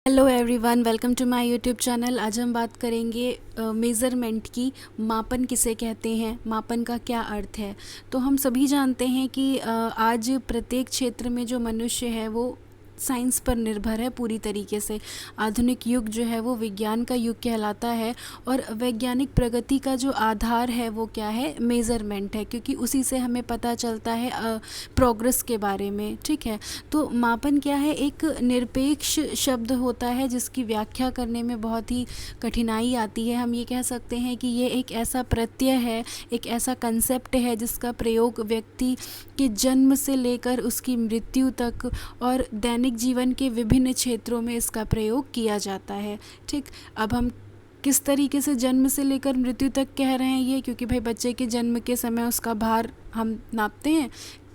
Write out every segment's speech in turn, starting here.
Hello everyone, welcome to my YouTube channel. आज हम बात करेंगे मेज़रमेंट की। मापन किसे कहते हैं, मापन का क्या अर्थ है। तो हम सभी जानते हैं कि आज प्रत्येक क्षेत्र में जो मनुष्य है वो साइंस पर निर्भर है पूरी तरीके से। आधुनिक युग जो है वो विज्ञान का युग कहलाता है और वैज्ञानिक प्रगति का जो आधार है वो क्या है, मेज़रमेंट है, क्योंकि उसी से हमें पता चलता है प्रोग्रेस के बारे में। ठीक है, तो मापन क्या है, एक निरपेक्ष शब्द होता है जिसकी व्याख्या करने में बहुत ही कठिनाई आती है। हम ये कह सकते हैं कि ये एक ऐसा प्रत्यय है, एक ऐसा कंसेप्ट है जिसका प्रयोग व्यक्ति के जन्म से लेकर उसकी मृत्यु तक और दैनिक जीवन के विभिन्न क्षेत्रों में इसका प्रयोग किया जाता है। ठीक, अब हम किस तरीके से जन्म से लेकर मृत्यु तक कह रहे हैं ये, क्योंकि भाई बच्चे के जन्म के समय उसका भार हम नापते हैं,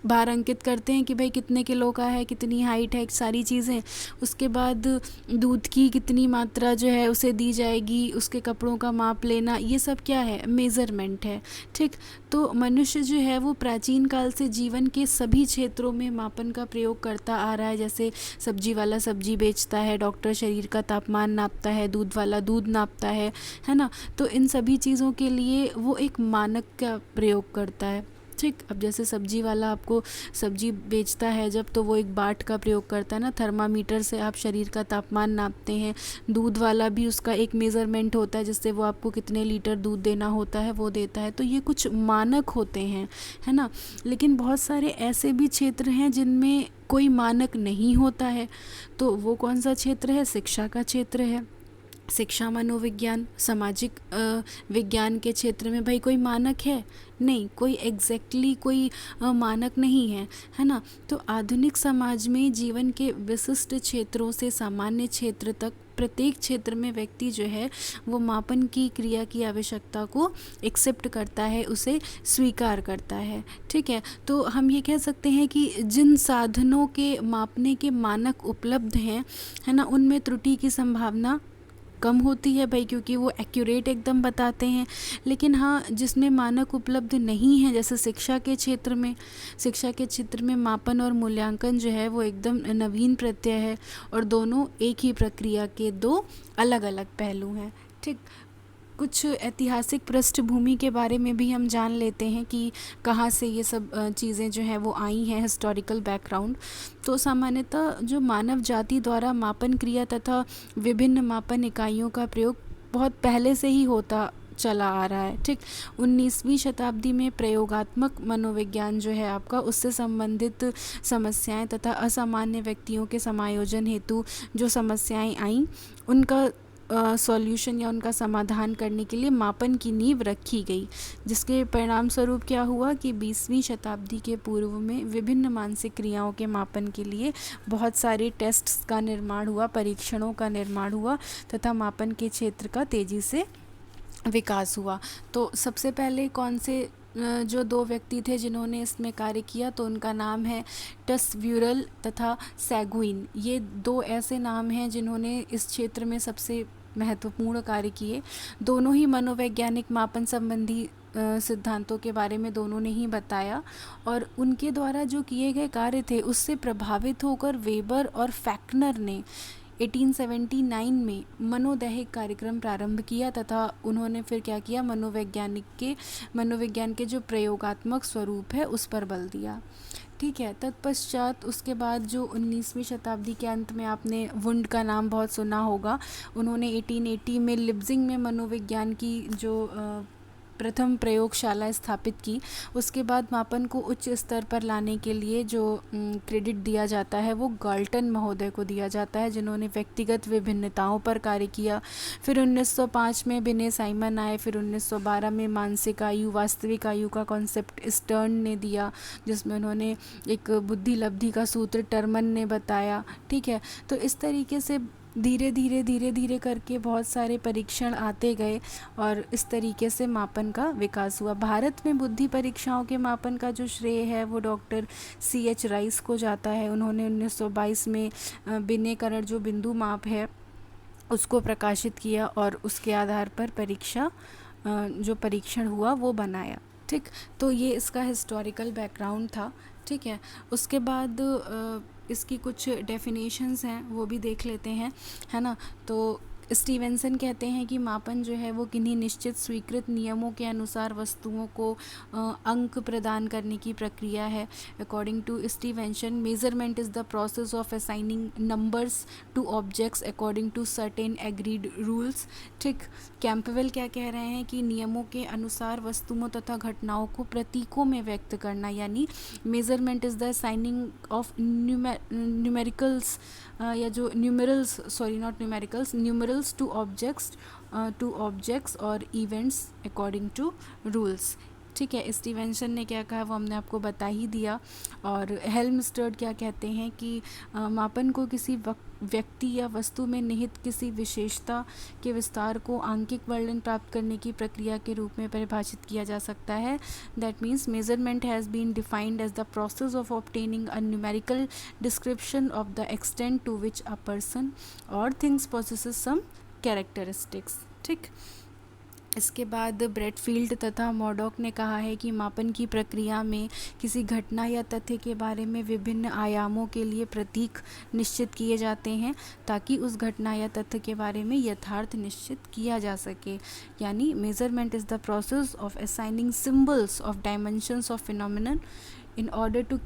भार अंकित करते हैं कि भाई कितने किलो का है, कितनी हाइट है, सारी चीज़ें। उसके बाद दूध की कितनी मात्रा जो है उसे दी जाएगी, उसके कपड़ों का माप लेना, ये सब क्या है, मेज़रमेंट है। ठीक, तो मनुष्य जो है वो प्राचीन काल से जीवन के सभी क्षेत्रों में मापन का प्रयोग करता आ रहा है। जैसे सब्जी वाला सब्जी बेचता है, डॉक्टर शरीर का तापमान नापता है, दूध वाला दूध नापता है ना। तो इन सभी चीज़ों के लिए वो एक मानक का प्रयोग करता है। ठीक, अब जैसे सब्जी वाला आपको सब्जी बेचता है जब, तो वो एक बाट का प्रयोग करता है ना, थर्मामीटर से आप शरीर का तापमान नापते हैं। दूध वाला भी उसका एक मेज़रमेंट होता है जिससे वो आपको कितने लीटर दूध देना होता है वो देता है। तो ये कुछ मानक होते हैं, है ना। लेकिन बहुत सारे ऐसे भी क्षेत्र हैं जिनमें कोई मानक नहीं होता है। तो वो कौन सा क्षेत्र है, शिक्षा का क्षेत्र है। शिक्षा, मनोविज्ञान, सामाजिक विज्ञान के क्षेत्र में भाई कोई मानक है नहीं, कोई एग्जैक्टली कोई मानक नहीं है ना। तो आधुनिक समाज में जीवन के विशिष्ट क्षेत्रों से सामान्य क्षेत्र तक प्रत्येक क्षेत्र में व्यक्ति जो है वो मापन की क्रिया की आवश्यकता को एक्सेप्ट करता है, उसे स्वीकार करता है। ठीक है, तो हम ये कह सकते हैं कि जिन साधनों के मापने के मानक उपलब्ध हैं, है ना, उनमें त्रुटि की संभावना कम होती है भाई, क्योंकि वो एक्यूरेट एकदम बताते हैं। लेकिन हाँ, जिसमें मानक उपलब्ध नहीं है, जैसे शिक्षा के क्षेत्र में मापन और मूल्यांकन जो है वो एकदम नवीन प्रत्यय है और दोनों एक ही प्रक्रिया के दो अलग अलग पहलू हैं। ठीक, कुछ ऐतिहासिक पृष्ठभूमि के बारे में भी हम जान लेते हैं कि कहाँ से ये सब चीज़ें जो हैं वो आई हैं, हिस्टोरिकल बैकग्राउंड। तो सामान्यतः जो मानव जाति द्वारा मापन क्रिया तथा विभिन्न मापन इकाइयों का प्रयोग बहुत पहले से ही होता चला आ रहा है। ठीक, 19वीं शताब्दी में प्रयोगात्मक मनोविज्ञान जो है आपका, उससे संबंधित समस्याएं तथा असामान्य व्यक्तियों के समायोजन हेतु जो समस्याएं आईं, उनका सॉल्यूशन या उनका समाधान करने के लिए मापन की नींव रखी गई, जिसके परिणाम स्वरूप क्या हुआ कि 20वीं शताब्दी के पूर्व में विभिन्न मानसिक क्रियाओं के मापन के लिए बहुत सारे टेस्ट्स का निर्माण हुआ, परीक्षणों का निर्माण हुआ तथा मापन के क्षेत्र का तेज़ी से विकास हुआ। तो सबसे पहले कौन से जो दो व्यक्ति थे जिन्होंने इसमें कार्य किया, तो उनका नाम है टस्व्यूरल तथा सैगुइन। ये दो ऐसे नाम हैं जिन्होंने इस क्षेत्र में सबसे महत्वपूर्ण कार्य किए। दोनों ही मनोवैज्ञानिक मापन संबंधी सिद्धांतों के बारे में दोनों ने ही बताया और उनके द्वारा जो किए गए कार्य थे उससे प्रभावित होकर वेबर और फैक्नर ने 1879 में मनोदैहिक कार्यक्रम प्रारंभ किया तथा उन्होंने फिर क्या किया, मनोविज्ञान के जो प्रयोगात्मक स्वरूप है उस पर बल दिया। ठीक है, तत्पश्चात उसके बाद जो 19वीं शताब्दी के अंत में आपने वुंड का नाम बहुत सुना होगा। उन्होंने 1880 में लिप्जिंग में मनोविज्ञान की जो प्रथम प्रयोगशाला स्थापित की। उसके बाद मापन को उच्च स्तर पर लाने के लिए जो क्रेडिट दिया जाता है वो गाल्टन महोदय को दिया जाता है, जिन्होंने व्यक्तिगत विभिन्नताओं पर कार्य किया। फिर 1905 में बिने साइमन आए, फिर 1912 में मानसिक आयु, वास्तविक आयु का कॉन्सेप्ट स्टर्न ने दिया, जिसमें उन्होंने एक बुद्धि लब्धि का सूत्र टर्मन ने बताया। ठीक है, तो इस तरीके से धीरे धीरे करके बहुत सारे परीक्षण आते गए और इस तरीके से मापन का विकास हुआ। भारत में बुद्धि परीक्षाओं के मापन का जो श्रेय है वो डॉक्टर C.H. राइस को जाता है। उन्होंने 1922 में बिनेकरण जो बिंदु माप है उसको प्रकाशित किया और उसके आधार पर जो परीक्षण हुआ वो बनाया। ठीक, तो ये इसका हिस्टोरिकल बैकग्राउंड था। ठीक है, उसके बाद इसकी कुछ डेफिनेशंस हैं वो भी देख लेते हैं, है ना। तो स्टीवेंसन कहते हैं कि मापन जो है वो किन्हीं निश्चित स्वीकृत नियमों के अनुसार वस्तुओं को अंक प्रदान करने की प्रक्रिया है। According to Stevenson, measurement is the process of assigning numbers to objects according to certain agreed rules. ठीक, कैंपबेल क्या कह रहे हैं कि नियमों के अनुसार वस्तुओं तथा घटनाओं को प्रतीकों में व्यक्त करना, यानी measurement is the assigning of numericals या जो न्यूमरल्स टू ऑब्जेक्ट्स और इवेंट्स अकॉर्डिंग टू रूल्स। ठीक है, स्टीवेंसन ने क्या कहा वो हमने आपको बता ही दिया। और हेल्मस्टेड क्या कहते हैं कि मापन को किसी व्यक्ति या वस्तु में निहित किसी विशेषता के विस्तार को आंकिक वर्णन प्राप्त करने की प्रक्रिया के रूप में परिभाषित किया जा सकता है। That means measurement has been defined as the process of obtaining a numerical description of the extent to which a person or things possesses some characteristics. ठीक, इसके बाद ब्रैडफील्ड तथा मॉडॉक ने कहा है कि मापन की प्रक्रिया में किसी घटना या तथ्य के बारे में विभिन्न आयामों के लिए प्रतीक निश्चित किए जाते हैं ताकि उस घटना या तथ्य के बारे में यथार्थ निश्चित किया जा सके। यानी measurement is the process of assigning symbols of dimensions of phenomenon in order to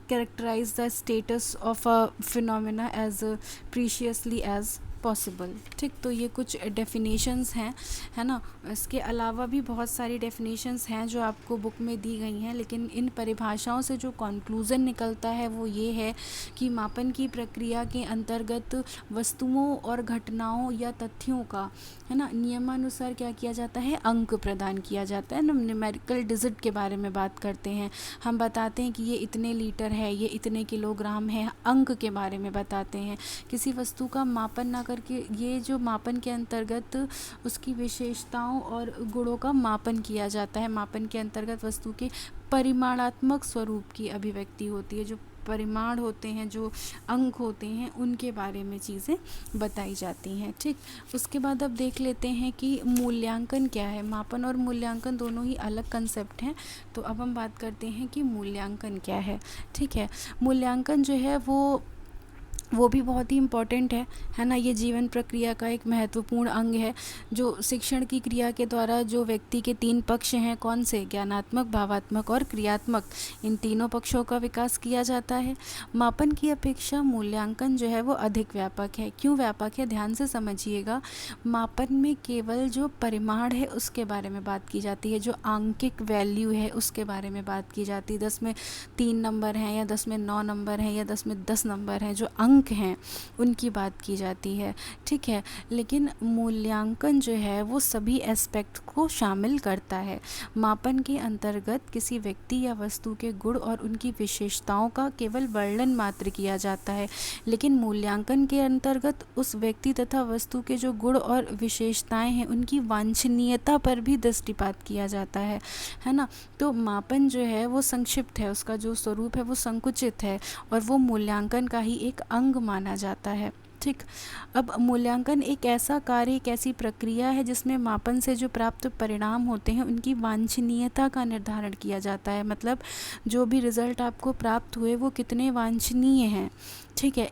characterize the status of a phenomena as preciously as possible. ठीक, तो ये कुछ डेफिनेशंस हैं, है ना। इसके अलावा भी बहुत सारी डेफिनेशंस हैं जो आपको बुक में दी गई हैं, लेकिन इन परिभाषाओं से जो कंक्लूज़न निकलता है वो ये है कि मापन की प्रक्रिया के अंतर्गत वस्तुओं और घटनाओं या तथ्यों का, है ना, नियमानुसार क्या किया जाता है, अंक प्रदान किया जाता है। हम न्यूमेरिकल डिजिट के बारे में बात करते हैं, हम बताते हैं कि ये इतने लीटर है, ये इतने किलोग्राम है, अंक के बारे में बताते हैं। किसी वस्तु का मापन ना करके ये जो मापन के अंतर्गत उसकी विशेषताओं और गुणों का मापन किया जाता है। मापन के अंतर्गत वस्तु के परिमाणात्मक स्वरूप की अभिव्यक्ति होती है, जो परिमाण होते हैं, जो अंक होते हैं, उनके बारे में चीज़ें बताई जाती हैं। ठीक, उसके बाद अब देख लेते हैं कि मूल्यांकन क्या है। मापन और मूल्यांकन दोनों ही अलग कंसेप्ट हैं, तो अब हम बात करते हैं कि मूल्यांकन क्या है। ठीक है, मूल्यांकन जो है वो भी बहुत ही इम्पॉर्टेंट है ना। ये जीवन प्रक्रिया का एक महत्वपूर्ण अंग है। जो शिक्षण की क्रिया के द्वारा जो व्यक्ति के 3 पक्ष हैं, कौन से, ज्ञानात्मक, भावात्मक और क्रियात्मक, इन तीनों पक्षों का विकास किया जाता है। मापन की अपेक्षा मूल्यांकन जो है वो अधिक व्यापक है। क्यों व्यापक है, ध्यान से समझिएगा। मापन में केवल जो परिमाण है उसके बारे में बात की जाती है, जो आंकिक वैल्यू है उसके बारे में बात की जाती है। 10 में 3 नंबर हैं या 10 में 9 नंबर हैं या 10 में 10 नंबर हैं, जो अंक हैं उनकी बात की जाती है। ठीक है, लेकिन मूल्यांकन जो है वो सभी एस्पेक्ट को शामिल करता है। मापन के अंतर्गत किसी व्यक्ति या वस्तु के गुण और उनकी विशेषताओं का केवल वर्णन मात्र किया जाता है, लेकिन मूल्यांकन के अंतर्गत उस व्यक्ति तथा वस्तु के जो गुण और विशेषताएं हैं उनकी वांछनीयता पर भी दृष्टिपात किया जाता है ना। तो मापन जो है वो संक्षिप्त है, उसका जो स्वरूप है वो संकुचित है और वो मूल्यांकन का ही एक अंग माना जाता है। ठीक, अब मूल्यांकन एक ऐसा कार्य, एक ऐसी प्रक्रिया है जिसमें मापन से जो प्राप्त परिणाम होते हैं उनकी वांछनीयता का निर्धारण किया जाता है। मतलब जो भी रिज़ल्ट आपको प्राप्त हुए वो कितने वांछनीय हैं। ठीक है,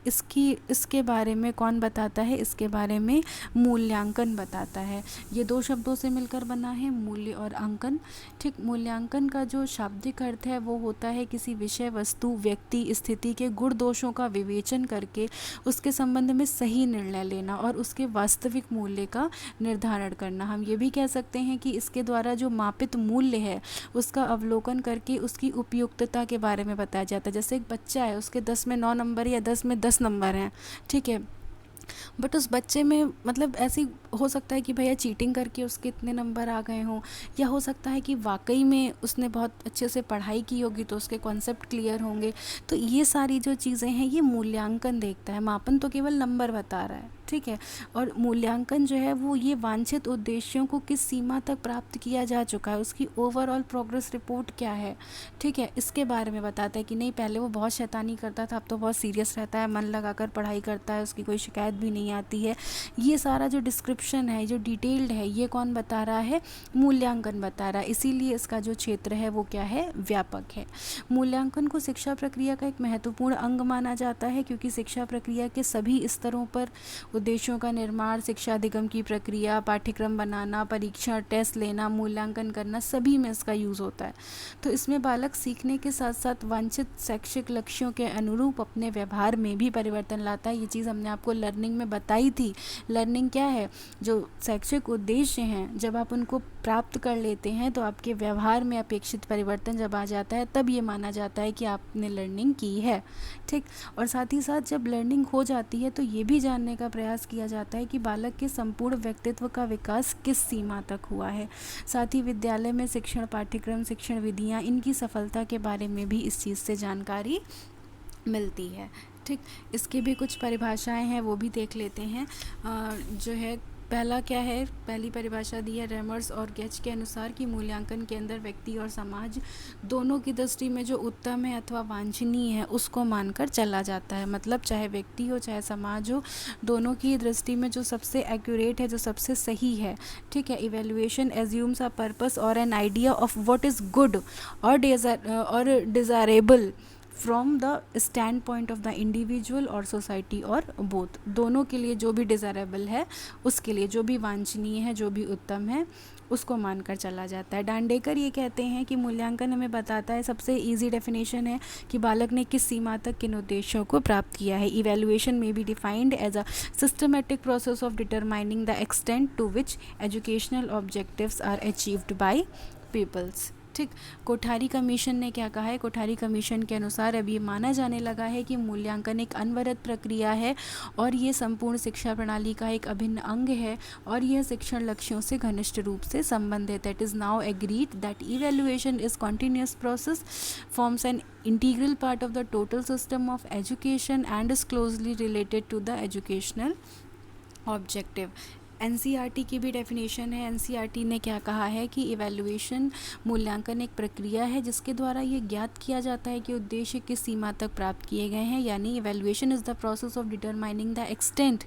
इसके बारे में कौन बताता है, इसके बारे में मूल्यांकन बताता है। ये 2 शब्दों से मिलकर बना है, मूल्य और अंकन। ठीक, मूल्यांकन का जो शाब्दिक अर्थ है वो होता है किसी विषय, वस्तु, व्यक्ति, स्थिति के गुण दोषों का विवेचन करके उसके संबंध में सही निर्णय लेना और उसके वास्तविक मूल्य का निर्धारण करना। हम ये भी कह सकते हैं कि इसके द्वारा जो मापित मूल्य है उसका अवलोकन करके उसकी उपयुक्तता के बारे में बताया जाता है। जैसे एक बच्चा है, उसके 10 में 9 नंबर या 10 में 10 नंबर हैं, ठीक है, बट उस बच्चे में मतलब ऐसी हो सकता है कि भैया चीटिंग करके उसके इतने नंबर आ गए हों, या हो सकता है कि वाकई में उसने बहुत अच्छे से पढ़ाई की होगी तो उसके कॉन्सेप्ट क्लियर होंगे। तो ये सारी जो चीज़ें हैं ये मूल्यांकन देखता है। मापन तो केवल नंबर बता रहा है, ठीक है, और मूल्यांकन जो है वो ये वांछित उद्देश्यों को किस सीमा तक प्राप्त किया जा चुका है, उसकी ओवरऑल प्रोग्रेस रिपोर्ट क्या है, ठीक है, इसके बारे में बताता है कि नहीं पहले वो बहुत शैतानी करता था, अब तो बहुत सीरियस रहता है, मन लगाकर पढ़ाई करता है, उसकी कोई शिकायत शिकायत भी नहीं आती है। ये सारा जो डिस्क्रिप्शन है, जो डिटेल्ड है, ये कौन बता रहा है? मूल्यांकन बता रहा है। इसीलिए इसका जो क्षेत्र है वो क्या है? व्यापक है। मूल्यांकन को शिक्षा प्रक्रिया का एक महत्वपूर्ण अंग माना जाता है, क्योंकि शिक्षा प्रक्रिया के सभी स्तरों पर उद्देश्यों का निर्माण, शिक्षा अधिगम की प्रक्रिया, पाठ्यक्रम बनाना, परीक्षण, टेस्ट लेना, मूल्यांकन करना, सभी में इसका यूज़ होता है। तो इसमें बालक सीखने के साथ साथ वांछित शैक्षिक लक्ष्यों के अनुरूप अपने व्यवहार में भी परिवर्तन लाता है। ये चीज़ हमने आपको लर्निंग में बताई थी। लर्निंग क्या है? जो शैक्षिक उद्देश्य हैं, जब आप उनको प्राप्त कर लेते हैं तो आपके व्यवहार में अपेक्षित परिवर्तन जब आ जाता है, तब ये माना जाता है कि आपने लर्निंग की है। ठीक। और साथ ही साथ जब लर्निंग हो जाती है तो ये भी जानने का प्रयास किया जाता है कि बालक के संपूर्ण व्यक्तित्व का विकास किस सीमा तक हुआ है। साथ ही विद्यालय में शिक्षण पाठ्यक्रम, शिक्षण विधियाँ, इनकी सफलता के बारे में भी इस चीज़ से जानकारी मिलती है। ठीक। इसकी भी कुछ परिभाषाएं हैं, वो भी देख लेते हैं। जो है पहला क्या है? पहली परिभाषा दी है रेमर्स और गेच के अनुसार कि मूल्यांकन के अंदर व्यक्ति और समाज दोनों की दृष्टि में जो उत्तम है अथवा वांछनीय है उसको मानकर चला जाता है। मतलब चाहे व्यक्ति हो चाहे समाज हो, दोनों की दृष्टि में जो सबसे एक्यूरेट है, जो सबसे सही है। ठीक है। इवेल्युएशन एज्यूम्स अ पर्पस और an idea of what is good और desirable from the standpoint of the individual और सोसाइटी और बोथ। दोनों के लिए जो भी डिज़ायरेबल है, उसके लिए जो भी वांछनीय है, जो भी उत्तम है, उसको मानकर चला जाता है। डांडेकर ये कहते हैं कि मूल्यांकन हमें बताता है, सबसे इजी डेफिनेशन है कि बालक ने किस सीमा तक किन उद्देश्यों को प्राप्त किया है। इवैल्यूएशन में be defined as a systematic process of determining the extent to which educational objectives are achieved by peoples. ठीक। कोठारी कमीशन ने क्या कहा है? कोठारी कमीशन के अनुसार अब ये माना जाने लगा है कि मूल्यांकन एक अनवरत प्रक्रिया है और ये संपूर्ण शिक्षा प्रणाली का एक अभिन्न अंग है और यह शिक्षण लक्ष्यों से घनिष्ठ रूप से संबंधित है। It is now agreed that evaluation is continuous process, forms an integral part of the total system of education and is closely related to the educational objective। NCERT की भी डेफिनेशन है। एनसीईआरटी ने क्या कहा है कि इवैल्यूएशन, मूल्यांकन एक प्रक्रिया है जिसके द्वारा ये ज्ञात किया जाता है कि उद्देश्य किस सीमा तक प्राप्त किए गए हैं। यानी evaluation is the process of determining the extent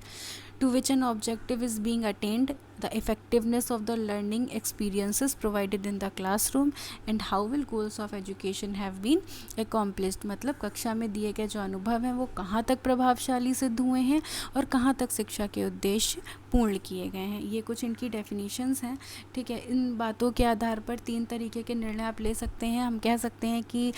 to which an objective is being attained, the effectiveness of the learning experiences provided in the classroom and how will goals of education have been accomplished। मतलब कक्षा में दिए गए जो अनुभव हैं वो कहाँ तक प्रभावशाली सिद्ध हुए हैं और कहाँ तक शिक्षा के उद्देश्य पूर्ण किए गए हैं। ये कुछ इनकी डेफिनेशंस हैं। ठीक है। इन बातों के आधार पर 3 तरीके के निर्णय आप ले सकते हैं। हम कह सकते हैं कि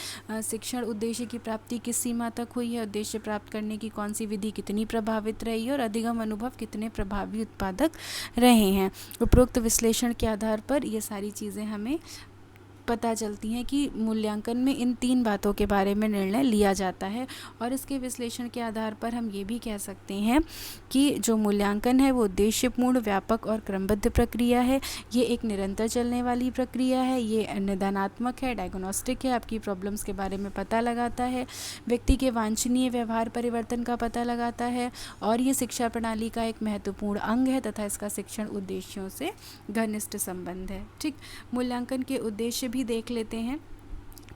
शिक्षण उद्देश्य की प्राप्ति किस सीमा तक हुई है, उद्देश्य प्राप्त करने की कौन सी विधि कितनी प्रभावित रही है और अधिगम अनुभव कितने प्रभावी उत्पादक रहे हैं। उपरोक्त विश्लेषण के आधार पर ये सारी चीज़ें हमें पता चलती हैं कि मूल्यांकन में इन 3 बातों के बारे में निर्णय लिया जाता है। और इसके विश्लेषण के आधार पर हम ये भी कह सकते हैं कि जो मूल्यांकन है वो उद्देश्यपूर्ण, व्यापक और क्रमबद्ध प्रक्रिया है। ये एक निरंतर चलने वाली प्रक्रिया है। ये निदानात्मक है, डायग्नोस्टिक है, आपकी प्रॉब्लम्स के बारे में पता लगाता है, व्यक्ति के वांछनीय व्यवहार परिवर्तन का पता लगाता है और ये शिक्षा प्रणाली का एक महत्वपूर्ण अंग है तथा इसका शिक्षण उद्देश्यों से घनिष्ठ संबंध है। ठीक। मूल्यांकन के उद्देश्य भी देख लेते हैं।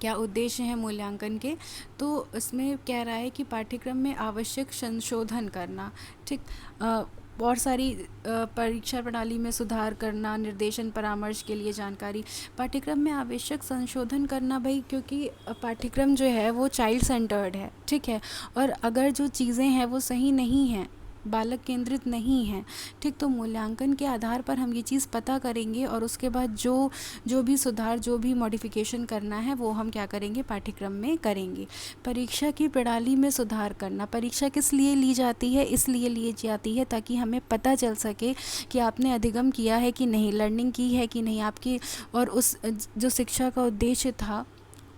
क्या उद्देश्य हैं मूल्यांकन के? तो इसमें कह रहा है कि पाठ्यक्रम में आवश्यक संशोधन करना। ठीक। बहुत सारी परीक्षा प्रणाली में सुधार करना, निर्देशन परामर्श के लिए जानकारी, पाठ्यक्रम में आवश्यक संशोधन करना भाई, क्योंकि पाठ्यक्रम जो है वो चाइल्ड सेंटर्ड है। ठीक है। और अगर जो चीज़ें हैं वो सही नहीं हैं, बालक केंद्रित नहीं है, ठीक, तो मूल्यांकन के आधार पर हम ये चीज़ पता करेंगे और उसके बाद जो भी सुधार, जो भी मॉडिफिकेशन करना है वो हम क्या करेंगे? पाठ्यक्रम में करेंगे। परीक्षा की प्रणाली में सुधार करना। परीक्षा किस लिए ली जाती है? इसलिए ली जाती है ताकि हमें पता चल सके कि आपने अधिगम किया है कि नहीं, लर्निंग की है कि नहीं आपकी, और उस जो शिक्षा का उद्देश्य था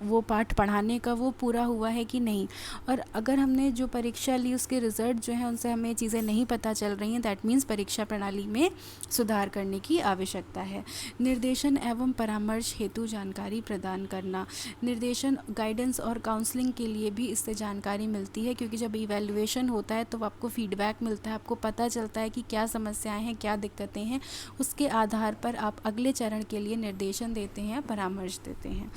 वो पाठ पढ़ाने का वो पूरा हुआ है कि नहीं। और अगर हमने जो परीक्षा ली उसके रिज़ल्ट जो है उनसे हमें चीज़ें नहीं पता चल रही हैं, दैट मीन्स परीक्षा प्रणाली में सुधार करने की आवश्यकता है। निर्देशन एवं परामर्श हेतु जानकारी प्रदान करना। निर्देशन, गाइडेंस और काउंसलिंग के लिए भी इससे जानकारी मिलती है, क्योंकि जब इवैल्यूएशन होता है तो आपको फीडबैक मिलता है, आपको पता चलता है कि क्या समस्याएँ हैं, क्या दिक्कतें हैं, उसके आधार पर आप अगले चरण के लिए निर्देशन देते हैं, परामर्श देते हैं।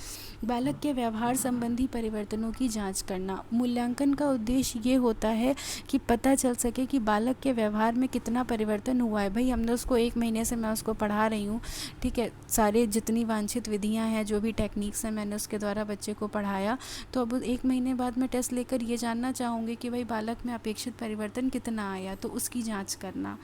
बालक के व्यवहार संबंधी परिवर्तनों की जांच करना। मूल्यांकन का उद्देश्य ये होता है कि पता चल सके कि बालक के व्यवहार में कितना परिवर्तन हुआ है। भाई हमने उसको 1 महीने से मैं उसको पढ़ा रही हूँ, ठीक है, सारे जितनी वांछित विधियाँ हैं, जो भी टेक्निक्स हैं, मैंने उसके द्वारा बच्चे को पढ़ाया। तो अब 1 महीने बाद मैं टेस्ट लेकर ये जानना चाहूँगी कि भाई बालक में अपेक्षित परिवर्तन कितना आया, तो उसकी जाँच करना।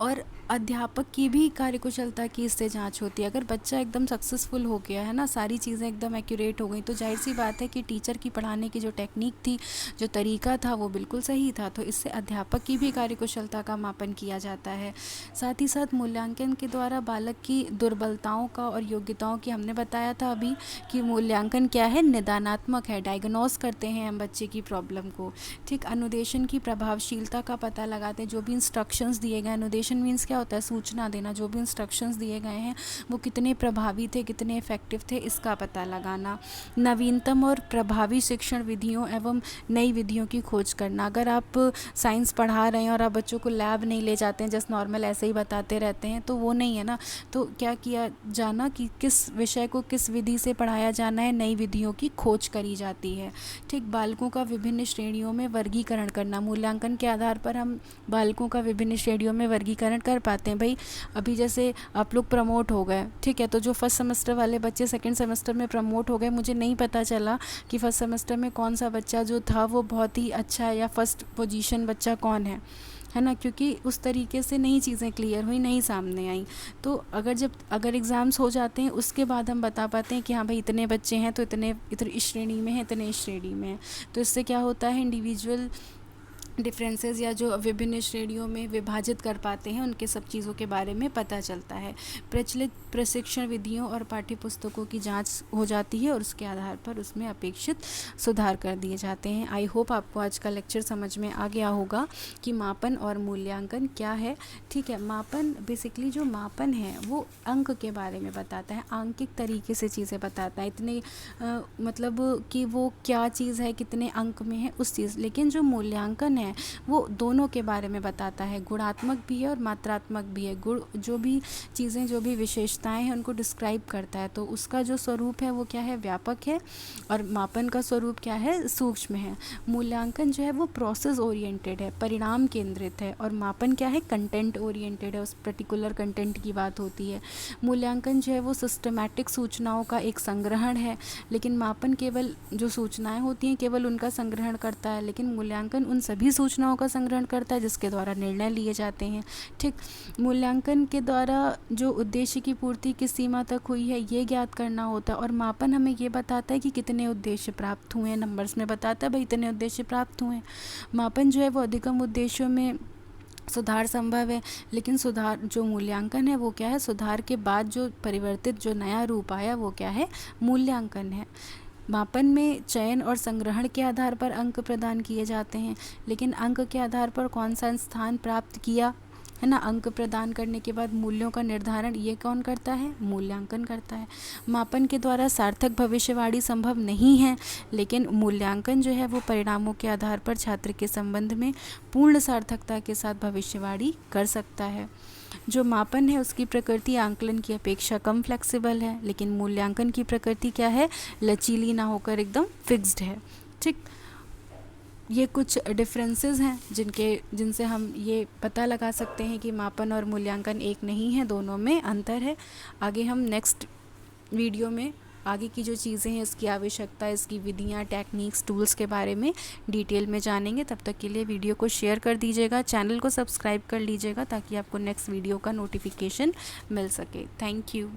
और अध्यापक की भी कार्यकुशलता की इससे जांच होती है। अगर बच्चा एकदम सक्सेसफुल हो गया है ना, सारी चीज़ें एकदम एक्यूरेट हो गई, तो जाहिर सी बात है कि टीचर की पढ़ाने की जो टेक्निक थी, जो तरीका था, वो बिल्कुल सही था। तो इससे अध्यापक की भी कार्यकुशलता का मापन किया जाता है। साथ ही साथ मूल्यांकन के द्वारा बालक की दुर्बलताओं का और योग्यताओं की, हमने बताया था अभी कि मूल्यांकन क्या है, निदानात्मक है, डायग्नोस करते हैं हम बच्चे की प्रॉब्लम को। ठीक, अनुदेशन की प्रभावशीलता का पता लगाते हैं। जो भी इंस्ट्रक्शंस दिए गए, अनुदेशन मीन्स क्या होता है, सूचना देना, जो भी इंस्ट्रक्शंस दिए गए हैं वो कितने प्रभावी थे, कितने इफ़ेक्टिव थे, इसका पता लगाना। नवीनतम और प्रभावी शिक्षण विधियों एवं नई विधियों की खोज करना। अगर आप साइंस पढ़ा रहे हैं और आप बच्चों को लैब नहीं ले जाते हैं, जस्ट नॉर्मल ऐसे ही बताते रहते हैं, तो वो नहीं है ना। तो क्या किया जाना कि किस विषय को किस विधि से पढ़ाया जाना है, नई विधियों की खोज करी जाती है। ठीक, बालकों का विभिन्न श्रेणियों में वर्गीकरण करना। मूल्यांकन के आधार पर हम बालकों का विभिन्न श्रेणियों में वर्गीकरण कर पाते हैं। भाई अभी जैसे आप लोग प्रमोट हो गए, ठीक है, तो जो फर्स्ट सेमेस्टर वाले बच्चे सेकंड सेमेस्टर में प्रमोट हो गए, मुझे नहीं पता चला कि फर्स्ट सेमेस्टर में कौन सा बच्चा जो था वो बहुत ही अच्छा है या फर्स्ट पोजीशन बच्चा कौन है ना, क्योंकि उस तरीके से नहीं चीज़ें क्लियर हुई, नहीं सामने आई। तो अगर एग्ज़ाम्स हो जाते हैं उसके बाद हम बता पाते हैं कि हाँ भाई इतने बच्चे हैं तो इतने इस श्रेणी में हैं, इतने इस श्रेणी में हैं। तो इससे क्या होता है, इंडिविजुअल डिफरेंसेस या जो विभिन्न श्रेणियों में विभाजित कर पाते हैं, उनके सब चीज़ों के बारे में पता चलता है। प्रचलित प्रशिक्षण विधियों और पाठ्य पुस्तकों की जांच हो जाती है और उसके आधार पर उसमें अपेक्षित सुधार कर दिए जाते हैं। आई होप आपको आज का लेक्चर समझ में आ गया होगा कि मापन और मूल्यांकन क्या है। ठीक है, मापन बेसिकली जो मापन है वो अंक के बारे में बताता है, आंकिक तरीके से चीज़ें बताता है, इतने मतलब कि वो क्या चीज़ है, कितने अंक में है, उस चीज़। लेकिन जो मूल्यांकन है वो दोनों के बारे में बताता है, गुणात्मक भी है और मात्रात्मक भी है। गुण जो भी चीज़ें, जो भी विशेषताएं हैं, उनको डिस्क्राइब करता है। तो उसका जो स्वरूप है वो क्या है, व्यापक है, और मापन का स्वरूप क्या है, सूक्ष्म है। मूल्यांकन जो है वो प्रोसेस ओरिएंटेड है, परिणाम केंद्रित है, और मापन क्या है, कंटेंट ओरिएंटेड है, उस पर्टिकुलर कंटेंट की बात होती है। मूल्यांकन जो है वो सिस्टमैटिक सूचनाओं का एक संग्रहण है, लेकिन मापन केवल जो सूचनाएं होती हैं केवल उनका संग्रहण करता है, लेकिन मूल्यांकन उन सभी सूचनाओं का संग्रहण करता है जिसके द्वारा निर्णय लिए जाते हैं। ठीक, मूल्यांकन के द्वारा जो उद्देश्य की पूर्ति किस सीमा तक हुई है ये ज्ञात करना होता है, और मापन हमें ये बताता है कि कितने उद्देश्य प्राप्त हुए हैं, नंबर्स में बताता है भाई इतने उद्देश्य प्राप्त हुए हैं। मापन जो है वो अधिकतम उद्देश्यों में सुधार संभव है, लेकिन सुधार जो मूल्यांकन है वो क्या है, सुधार के बाद जो परिवर्तित जो नया रूप आया वो क्या है, मूल्यांकन है। मापन में चयन और संग्रहण के आधार पर अंक प्रदान किए जाते हैं, लेकिन अंक के आधार पर कौन सा स्थान प्राप्त किया है ना, अंक प्रदान करने के बाद मूल्यों का निर्धारण ये कौन करता है, मूल्यांकन करता है। मापन के द्वारा सार्थक भविष्यवाणी संभव नहीं है, लेकिन मूल्यांकन जो है वो परिणामों के आधार पर छात्र के संबंध में पूर्ण सार्थकता के साथ भविष्यवाणी कर सकता है। जो मापन है उसकी प्रकृति आंकलन की अपेक्षा कम फ्लेक्सिबल है, लेकिन मूल्यांकन की प्रकृति क्या है, लचीली ना होकर एकदम फिक्स्ड है। ठीक, ये कुछ डिफरेंसेस हैं जिनसे हम ये पता लगा सकते हैं कि मापन और मूल्यांकन एक नहीं है, दोनों में अंतर है। आगे हम नेक्स्ट वीडियो में आगे की जो चीज़ें हैं, इसकी आवश्यकता, इसकी विधियाँ, टेक्निक्स, टूल्स के बारे में डिटेल में जानेंगे। तब तक के लिए वीडियो को शेयर कर दीजिएगा, चैनल को सब्सक्राइब कर लीजिएगा ताकि आपको नेक्स्ट वीडियो का नोटिफिकेशन मिल सके। Thank you.